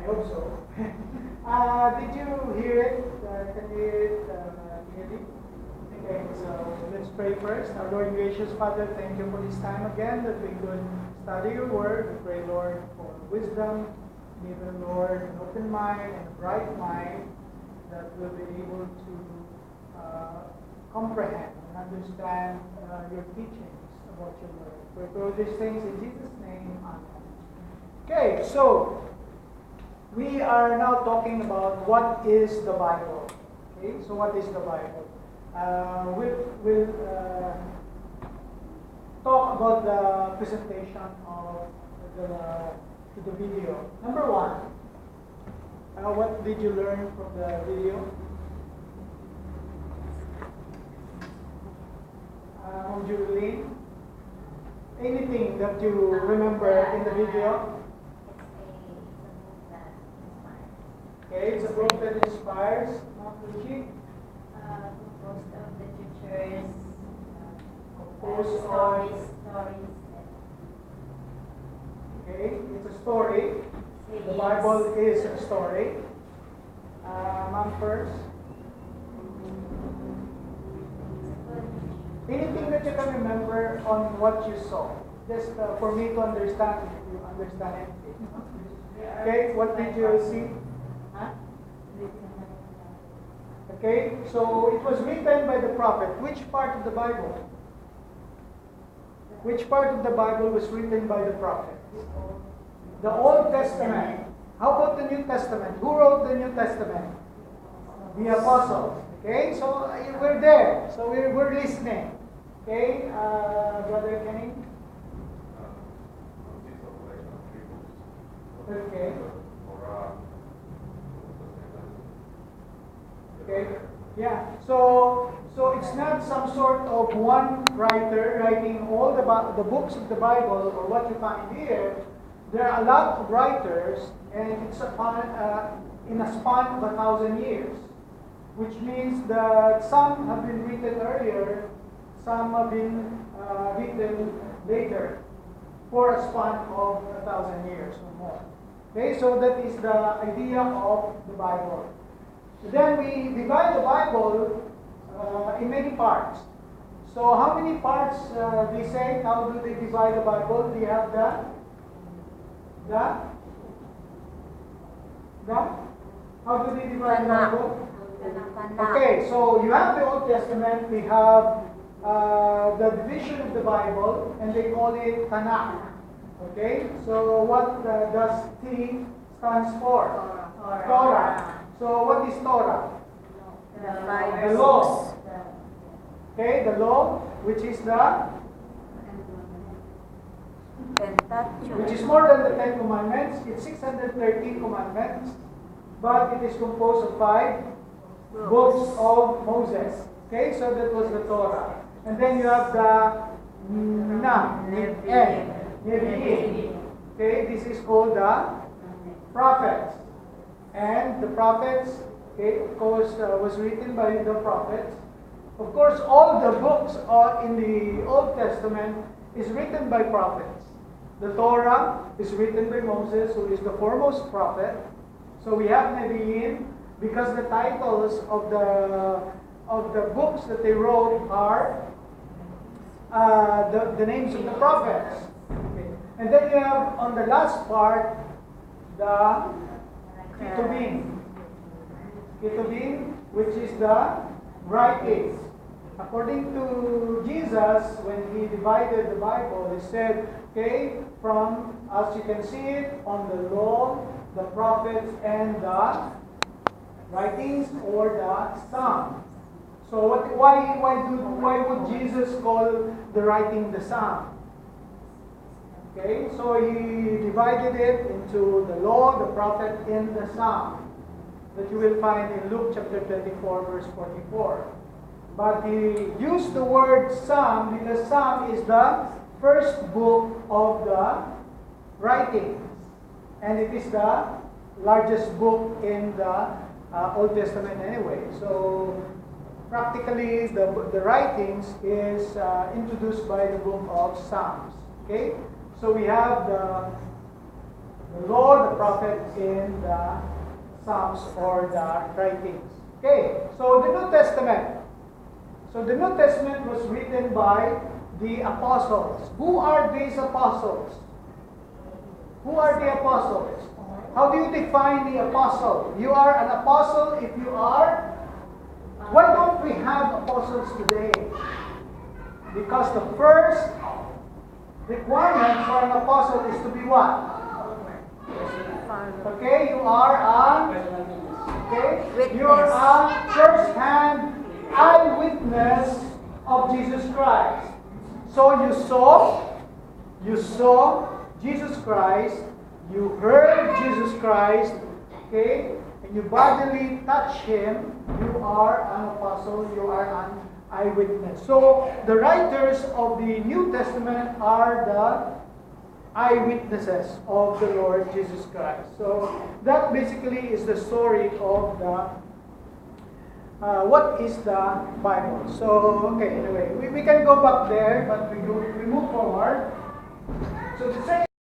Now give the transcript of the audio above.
I hope so. Did you hear it? Can you hear it clearly? Okay, so let's pray first. Our Lord and gracious Father, thank you for this time again that we could study your word. We pray, Lord, for wisdom. Give us, Lord, an open mind and a bright mind that we'll be able to comprehend and understand your teachings about your word. We pray all these things in Jesus' name. Amen. Okay, so we are now talking about what is the Bible. Okay, so what is the Bible? We'll talk about the presentation of the video. Number one, what did you learn from the video? Julie, anything that you remember in the video? Okay, it's a book that inspires. Most of literatures, stories. Okay, it's a story. The Bible is a story. Mom first. Anything that you can remember on what you saw, just for me to understand if you understand it. Okay, what did you see? Huh? Okay, so it was written by the prophet. Which part of the Bible? Which part of the Bible was written by the prophet? The Old Testament. How about the New Testament? Who wrote the New Testament? The apostles. Okay, so we're there. So we're listening. Okay, Brother Kenny? Okay. Okay. Yeah. So it's not some sort of one writer writing all the books of the Bible or what you find here. There are a lot of writers, and it's in a span of 1,000 years, which means that some have been written earlier, some have been written later, for a span of 1,000 years or more. Okay, so that is the idea of the Bible. Then we divide the Bible in many parts. So how many parts they say? How do they divide the Bible? Do you have that? How do they divide the Bible? Okay, so you have the Old Testament. We have the division of the Bible, and they call it Tanakh. Okay, so what does T stands for? Torah. So what is Torah? The law. Okay, the law, which is more than the 10 commandments. It's 613 commandments, but it is composed of 5 books of Moses. Okay, so that was the Torah. And then you have the Nevi'im. Okay, this is called the prophets. And the prophets, okay, of course, was written by the prophets. Of course, all the books in the Old Testament is written by prophets. The Torah is written by Moses, who is the foremost prophet. So we have Nevi'im, because the titles of the books that they wrote are the names of the prophets. Okay. And then you have on the last part the Ketubim, which is the writings. According to Jesus, when he divided the Bible, he said, okay, from, as you can see it, on the law, the prophets, and the writings or the Psalm. So why would Jesus call the writing the Psalm? Okay, so he divided it into the law, the prophet, and the Psalm that you will find in Luke chapter 24, verse 44. But he used the word Psalm because Psalm is the first book of the writings, and it is the largest book in the Old Testament anyway. So practically the writings is introduced by the book of Psalms. Okay, so we have the law, the prophet in the Psalms or the writings. Okay, so the New Testament. So the New Testament was written by the apostles. Who are these apostles? Who are the apostles? How do you define the apostle? You are an apostle if you are. Why don't we have apostles today? Because the first requirement for an apostle is to be what? Okay, you are you're a first-hand eyewitness of Jesus Christ. So you saw Jesus Christ, you heard Jesus Christ, okay, and you bodily touch Him, you are an apostle, you are an eyewitness. So the writers of the New Testament are the eyewitnesses of the Lord Jesus Christ. So that basically is the story of the what is the Bible. So okay, anyway, we can go back there, but we move forward. So the second